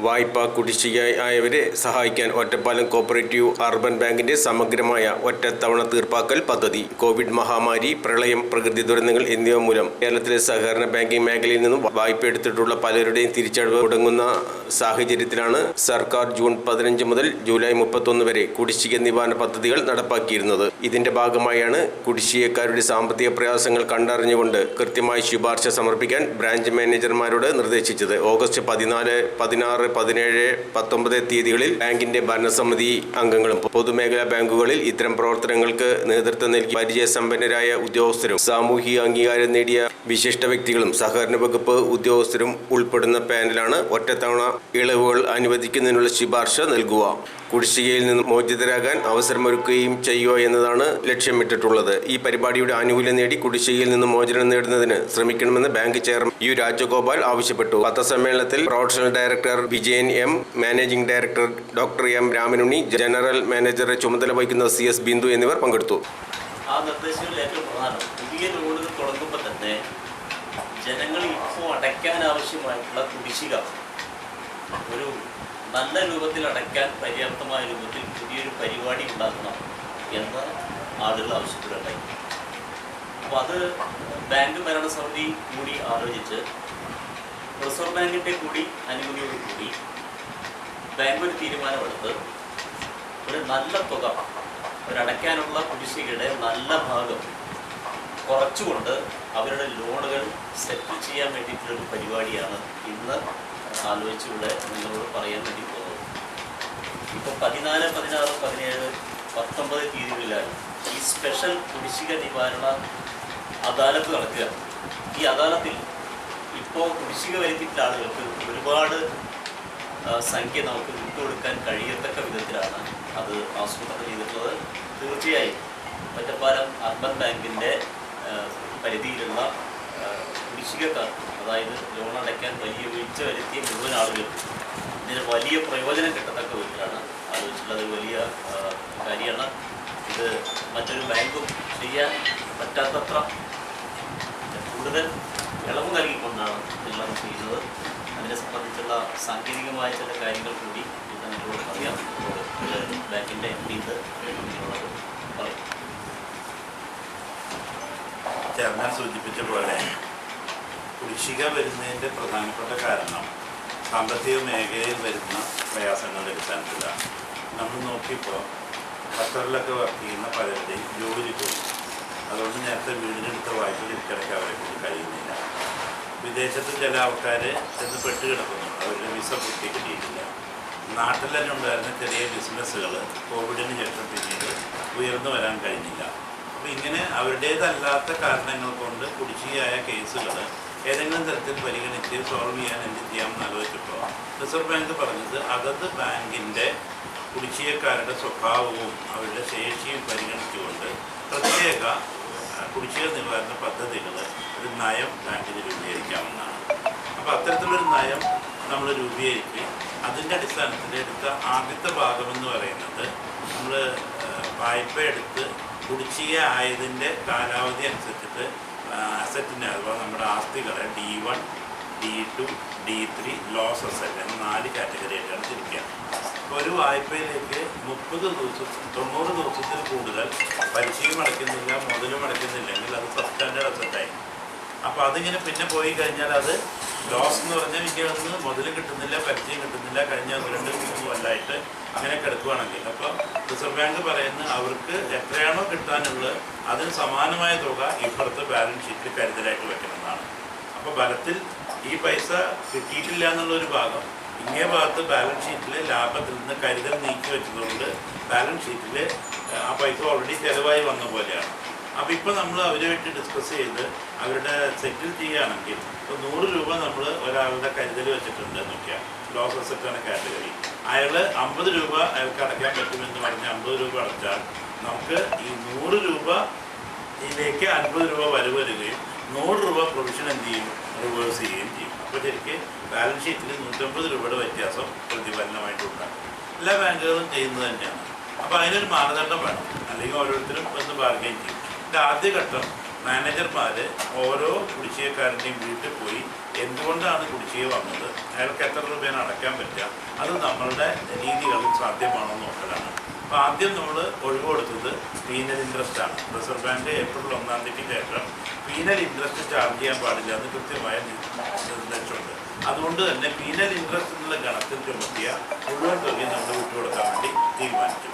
വായ്പ കുടിശ്ശികയായവരെ സഹായിക്കാൻ Ottapalam cooperative urban ബാങ്കിന്റെ സമഗ്രമായ ഒറ്റത്തവണ തീർപ്പാക്കൽ പദ്ധതി. കോവിഡ് മഹാമാരി, പ്രളയം, പ്രകൃതി ദുരന്തങ്ങൾ എന്നിവ മൂലം കേരളത്തിലെ സഹകരണ ബാങ്കിംഗ് മേഖലയിൽ നിന്നും വായ്പ എടുത്തിട്ടുള്ള പലരുടെയും തിരിച്ചടവ് മുടങ്ങുന്ന സാഹചര്യത്തിലാണ് സർക്കാർ ജൂൺ 15 മുതൽ ജൂലൈ 31 വരെ കുടിശ്ശിക നിവാരണ പദ്ധതികൾ നടപ്പാക്കിയിരുന്നത്. ഇതിന്റെ ഭാഗമായാണ് കുടിശ്ശികക്കാരുടെ സാമ്പത്തിക പ്രയാസങ്ങൾ കണ്ടറിഞ്ഞുകൊണ്ട് കൃത്യമായി ശുപാർശ സമർപ്പിക്കാൻ ബ്രാഞ്ച് മാനേജർമാരോട് നിർദ്ദേശിച്ചത്. ഓഗസ്റ്റ് 14, 16, 17, 19 തീയതികളിൽ ബാങ്കിന്റെ ഭരണസമിതി അംഗങ്ങളും പൊതുമേഖലാ ബാങ്കുകളിൽ ഇത്തരം പ്രവർത്തനങ്ങൾക്ക് നേതൃത്വം നൽകി പരിചയസമ്പന്നരായ ഉദ്യോഗസ്ഥരും സാമൂഹിക അംഗീകാരം നേടിയ വിശിഷ്ട വ്യക്തികളും സഹകരണ വകുപ്പ് ഉദ്യോഗസ്ഥരും ഉൾപ്പെടുന്ന പാനലാണ് ഒറ്റത്തവണ ഇളവുകൾ അനുവദിക്കുന്നതിനുള്ള ശുപാർശ നൽകുക. കുടിശ്ശികയിൽ നിന്ന് മോചിതരാകാൻ അവസരമൊരുക്കുകയും ചെയ്യുക എന്നതാണ് ലക്ഷ്യമിട്ടിട്ടുള്ളത്. ഈ പരിപാടിയുടെ ആനുകൂല്യം നേടി കുടിശ്ശികയിൽ നിന്ന് മോചനം നേടുന്നതിന് ശ്രമിക്കണമെന്ന് ബാങ്ക് ചെയർമാൻ യു രാജഗോപാൽ ആവശ്യപ്പെട്ടു. പത്രസമ്മേളനത്തിൽ professional director Vijayan M, managing director doctor M Ramanunni, general മാനേജറെ ചുമതല വഹിക്കുന്ന CS ബിന്ദു എന്നിവർ പങ്കെടുത്തു. ആ നിർദ്ദേശങ്ങളിൽ ഏറ്റവും പ്രധാനം പുതിയ ലോണുകൾ തുടങ്ങുമ്പോൾ തന്നെ ജനങ്ങൾ ഇപ്പോൾ അടയ്ക്കാൻ ആവശ്യമായിട്ടുള്ള കുടിശ്ശിക ഒരു നല്ല രൂപത്തിൽ അടയ്ക്കാൻ പര്യാപ്തമായ രൂപത്തിൽ പുതിയൊരു പരിപാടി ഉണ്ടാക്കണം എന്ന് ആളുകൾ ആവശ്യപ്പെടുകയുണ്ടായി. അപ്പോൾ അത് ബാങ്ക് ഭരണസമിതി കൂടി ആലോചിച്ച് റിസർവ് ബാങ്കിൻ്റെ കൂടി അനുമതിയോടുകൂടി ബാങ്ക് ഒരു തീരുമാനമെടുത്ത് ഒരു നല്ല തുക ഒരടയ്ക്കാനുള്ള കുടിശ്ശികയുടെ നല്ല ഭാഗം കുറച്ചുകൊണ്ട് അവരുടെ ലോണുകൾ സെറ്റിൽ ചെയ്യാൻ വേണ്ടിയിട്ടുള്ളൊരു പരിപാടിയാണ് ഇന്ന് ആലോചിച്ചുകൂടെ നിങ്ങളോട് പറയാൻ വേണ്ടി പോകുന്നത്. ഇപ്പോൾ 14, 16, 17, 19 തീയതികളിലാണ് ഈ സ്പെഷ്യൽ കുടിശ്ശിക നിവാരണ അദാലത്ത് നടക്കുക. ഈ അദാലത്തിൽ ഇപ്പോൾ കുടിശ്ശിക വരുത്തിയിട്ടുള്ള ആളുകൾക്ക് ഒരുപാട് സംഖ്യ നമുക്ക് വിട്ടുകൊടുക്കാൻ കഴിയത്തക്ക വിധത്തിലാണ് അത് ആസൂത്രണം ചെയ്തിട്ടുള്ളത്. തീർച്ചയായും ഒറ്റപ്പാലം അർബൻ ബാങ്കിൻ്റെ പരിധിയിലുള്ള കുടിശ്ശികക്കാർ, അതായത് ലോൺ അടയ്ക്കാൻ വലിയ വീഴ്ച വരുത്തിയ മുഴുവൻ ആളുകൾക്ക് ഇതിന് വലിയ പ്രയോജനം കിട്ടത്തക്ക വിധത്തിലാണ് ആലോചിച്ചിട്ടുള്ളത്. വലിയ കാര്യമാണ് ഇത്. മറ്റൊരു ബാങ്കും ചെയ്യാൻ പറ്റാത്തത്ര കൂടുതൽ ഇളവ് നൽകിക്കൊണ്ടാണ് നിങ്ങളത് ചെയ്യുന്നത്. അതിനെ സംബന്ധിച്ചുള്ള സാങ്കേതികമായ ചില കാര്യങ്ങൾ കൂടി ഇത് നിങ്ങളോട് പറയാം. ബാങ്കിൻ്റെ MD നിങ്ങളോട് പറയും. ചെയർമാൻ സൂചിപ്പിച്ച പോലെ കുടിശ്ശിക വരുന്നതിൻ്റെ പ്രധാനപ്പെട്ട കാരണം സാമ്പത്തിക മേഖലയിൽ വരുന്ന പ്രയാസങ്ങളുടെ അടിസ്ഥാനത്തിലാണ്. നമ്മൾ നോക്കിയപ്പോൾ ഖത്തറിലൊക്കെ വർക്ക് ചെയ്യുന്ന പലരുടെയും ജോലി പോയി. അതുകൊണ്ട് നേരത്തെ വീടിനെടുത്ത വായ്പ തിരിച്ചടയ്ക്കാൻ അവരെ കൊണ്ട് കഴിയുന്നില്ല. വിദേശത്ത് ചില ആൾക്കാർ ചെന്ന് പെട്ട് കിടക്കുന്നു, അവരുടെ വിസ പൂർത്തി കിട്ടിയിട്ടില്ല. നാട്ടിൽ തന്നെ ഉണ്ടായിരുന്ന ചെറിയ ബിസിനസ്സുകൾ കോവിഡിന് ശേഷം പിന്നീട് ഉയർന്നു വരാൻ കഴിഞ്ഞില്ല. അപ്പോൾ ഇങ്ങനെ അവരുടേതല്ലാത്ത കാരണങ്ങൾ കൊണ്ട് കുടിശ്ശികയായ കേസുകൾ ഏതെങ്കിലും തരത്തിൽ പരിഗണിച്ച് സോൾവ് ചെയ്യാൻ എന്ത് ചെയ്യാമെന്ന് ആലോചിച്ചപ്പോൾ റിസർവ് ബാങ്ക് പറഞ്ഞത് അതത് ബാങ്കിൻ്റെ കുടിശ്ശികക്കാരുടെ സ്വഭാവവും അവരുടെ ശേഷിയും പരിഗണിച്ചുകൊണ്ട് പ്രത്യേക കുടിശ്ശിക നിവാരണ പദ്ധതികൾ ഒരു നയം ബാങ്കിന് രൂപീകരിക്കാമെന്നാണ്. അപ്പോൾ അത്തരത്തിലൊരു നയം നമ്മൾ രൂപീകരിച്ച് അതിൻ്റെ അടിസ്ഥാനത്തിൽ എടുത്ത ആദ്യത്തെ ഭാഗമെന്ന് പറയുന്നത് നമ്മൾ വായ്പ എടുത്ത് കുടിശ്ശിക ആയതിൻ്റെ കാലാവധി അനുസരിച്ചിട്ട് അസറ്റിനെ, അഥവാ നമ്മുടെ ആസ്തികളെ D1, D2, D3 loss asset എന്ന 4 കാറ്റഗറിയായിട്ടാണ് തിരിക്കുക. അപ്പോൾ ഒരു വായ്പയിലേക്ക് 90 ദിവസത്തിൽ കൂടുതൽ പലിശയും അടയ്ക്കുന്നില്ല, മുതലും അടയ്ക്കുന്നില്ലെങ്കിൽ അത് സബ്സ്റ്റാൻഡേർഡ് അസറ്റായി. അപ്പോൾ അതിങ്ങനെ പിന്നെ പോയി കഴിഞ്ഞാൽ അത് ലോസ് എന്ന് പറഞ്ഞാൽ എനിക്കൊന്ന് മുതലും കിട്ടുന്നില്ല, പലിശയും കിട്ടുന്നില്ല, കഴിഞ്ഞ 2-3 കൊല്ലമായിട്ട് അങ്ങനെ കിടക്കുകയാണെങ്കിൽ അപ്പോൾ റിസർവ് ബാങ്ക് പറയുന്നത് അവർക്ക് എത്രയാണോ കിട്ടാനുള്ളത് അതിന് സമാനമായ തുക ഇപ്പുറത്തെ ബാലൻസ് ഷീറ്റിൽ കരുതലായിട്ട് വെക്കണമെന്നാണ്. അപ്പോൾ ഫലത്തിൽ ഈ പൈസ കിട്ടിയിട്ടില്ല എന്നുള്ളൊരു ഭാഗം ഇങ്ങേ ഭാഗത്ത് ബാലൻസ് ഷീറ്റിൽ ലാഭത്തിൽ നിന്ന് കരുതൽ നീക്കി വെച്ചതുകൊണ്ട് ബാലൻസ് ഷീറ്റിൽ ആ പൈസ ഓൾറെഡി ചിലവായി വന്ന പോലെയാണ്. അപ്പോൾ ഇപ്പോൾ നമ്മൾ അവരുമായിട്ട് ഡിസ്കസ് ചെയ്ത് അവരുടെ സെറ്റിൽ ചെയ്യുകയാണെങ്കിൽ ഇപ്പോൾ 100 രൂപ നമ്മൾ ഒരാളുടെ കരുതൽ വെച്ചിട്ടുണ്ട് നോക്കിയാൽ ലോസ് അസറ്റാണ് കാറ്റഗറി. അയാൾ 50 രൂപ അയാൾക്ക് അടയ്ക്കാൻ പറ്റുമെന്ന് പറഞ്ഞ് 50 രൂപ അടച്ചാൽ നമുക്ക് ഈ 100 രൂപയിലേക്ക് 50 രൂപ വരികയും 100 രൂപ പ്രൊവിഷൻ എന്ത് ചെയ്യും, റിവേഴ്സ് ചെയ്യുകയും ചെയ്യും. അപ്പോൾ ശരിക്കും ബാലൻസ് ഷീറ്റിൽ 150 രൂപയുടെ വ്യത്യാസം പ്രതിഫലനമായിട്ടുണ്ടാകും. എല്ലാ ബാങ്കുകളും ചെയ്യുന്നത് തന്നെയാണ്. അപ്പോൾ അതിനൊരു മാനദണ്ഡം വേണം, അല്ലെങ്കിൽ ഓരോരുത്തരും ഒന്ന് ബാർഗെയിൻ ചെയ്യും. ഇതിൻ്റെ ആദ്യഘട്ടം മാനേജർമാർ ഓരോ കുടിശ്ശികക്കാരൻ്റെയും വീട്ടിൽ പോയി എന്തുകൊണ്ടാണ് കുടിശ്ശിക വന്നത്, അയാൾക്ക് എത്ര രൂപയാണ് അടയ്ക്കാൻ പറ്റുക, അത് നമ്മളുടെ രീതികളിൽ സാധ്യമാണോ നോക്കലാണ്. അപ്പോൾ ആദ്യം നമ്മൾ ഒഴിവ് കൊടുത്തത് പീനൽ ഇൻട്രസ്റ്റ് ആണ്. റിസർവ് ബാങ്ക് ഏപ്രിൽ 1-ാം തീയതിക്ക് ശേഷം പീനൽ ഇൻട്രസ്റ്റ് ചാർജ് ചെയ്യാൻ പാടില്ല എന്ന് കൃത്യമായ നിർദ്ദേശമുണ്ട്. അതുകൊണ്ട് തന്നെ പീനൽ ഇൻട്രസ്റ്റ് എന്നുള്ള ഗണത്തിൽ ചുമത്തിയ മുഴുവൻ തുകയും നമ്മൾ വിട്ടുകൊടുക്കാൻ വേണ്ടി തീരുമാനിച്ചു.